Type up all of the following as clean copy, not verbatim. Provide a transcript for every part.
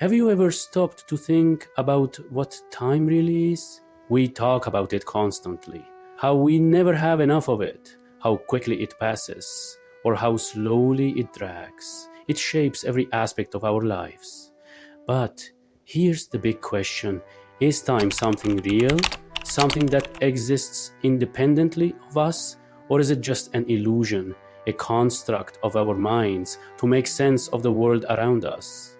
Have you ever stopped to think about what time really is? We talk about it constantly, how we never have enough of it, how quickly it passes, or how slowly it drags. It shapes every aspect of our lives. But here's the big question: is time something real? Something that exists independently of us? Or is it just an illusion, a construct of our minds to make sense of the world around us?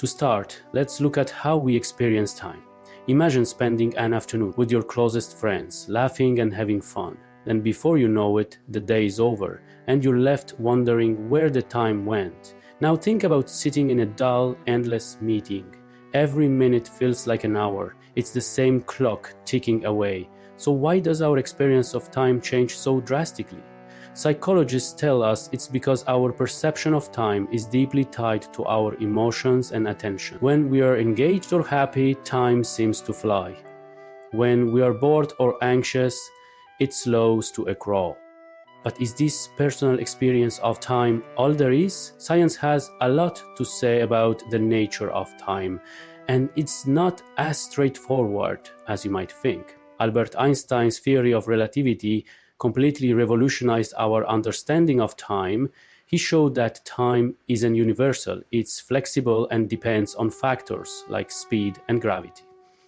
To start, let's look at how we experience time. Imagine spending an afternoon with your closest friends, laughing and having fun. Then before you know it, the day is over, and you're left wondering where the time went. Now think about sitting in a dull, endless meeting. Every minute feels like an hour. It's the same clock ticking away. So why does our experience of time change so drastically? Psychologists tell us it's because our perception of time is deeply tied to our emotions and attention. When we are engaged or happy, time seems to fly. When we are bored or anxious, it slows to a crawl. But is this personal experience of time all there is? Science has a lot to say about the nature of time, and it's not as straightforward as you might think. Albert Einstein's theory of relativity completely revolutionized our understanding of time. He showed that time isn't universal, it's flexible and depends on factors like speed and gravity.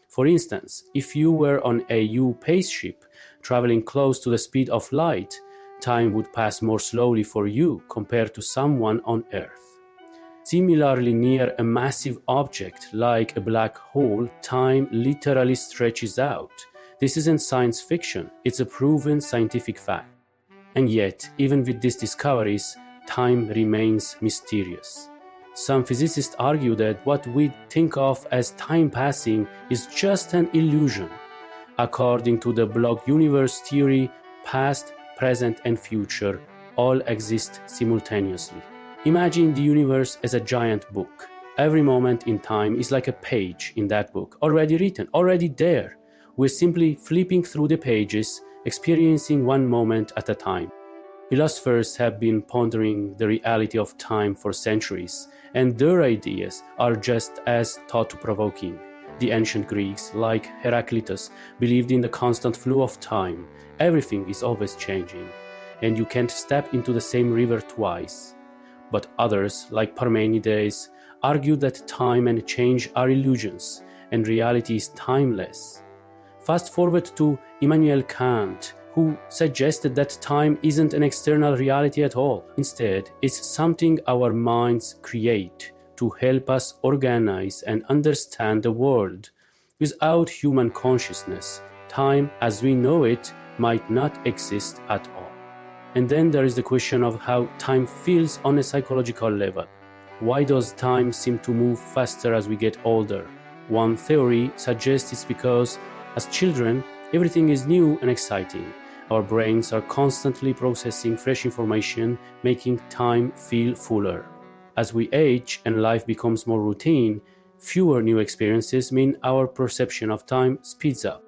For instance, if you were on a U-paced ship traveling close to the speed of light, time would pass more slowly for you compared to someone on Earth. Similarly, near a massive object like a black hole, time literally stretches out. This isn't science fiction, it's a proven scientific fact. And yet, even with these discoveries, time remains mysterious. Some physicists argue that what we think of as time passing is just an illusion. According to the block universe theory, past, present, and future all exist simultaneously. Imagine the universe as a giant book. Every moment in time is like a page in that book, already written, already there. We're simply flipping through the pages, experiencing one moment at a time. Philosophers have been pondering the reality of time for centuries, and their ideas are just as thought-provoking. The ancient Greeks, like Heraclitus, believed in the constant flow of time. Everything is always changing, and you can't step into the same river twice. But others, like Parmenides, argued that time and change are illusions, and reality is timeless. Fast forward to Immanuel Kant, who suggested that time isn't an external reality at all. Instead, it's something our minds create to help us organize and understand the world. Without human consciousness, time as we know it might not exist at all. And then there is the question of how time feels on a psychological level. Why does time seem to move faster as we get older? One theory suggests it's because as children, everything is new and exciting. Our brains are constantly processing fresh information, making time feel fuller. As we age and life becomes more routine, fewer new experiences mean our perception of time speeds up.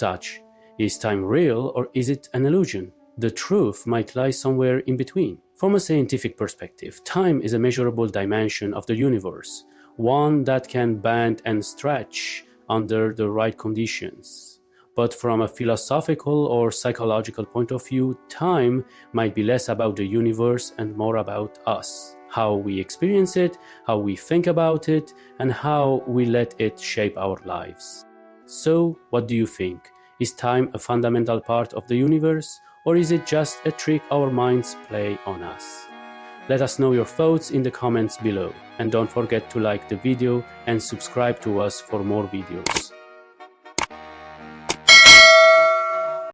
Such, is time real or is it an illusion? The truth might lie somewhere in between. From a scientific perspective, time is a measurable dimension of the universe, one that can bend and stretch under the right conditions. But from a philosophical or psychological point of view, time might be less about the universe and more about us. How we experience it, how we think about it, and how we let it shape our lives. So, what do you think? Is time a fundamental part of the universe, or is it just a trick our minds play on us? Let us know your thoughts in the comments below, and don't forget to like the video and subscribe to us for more videos.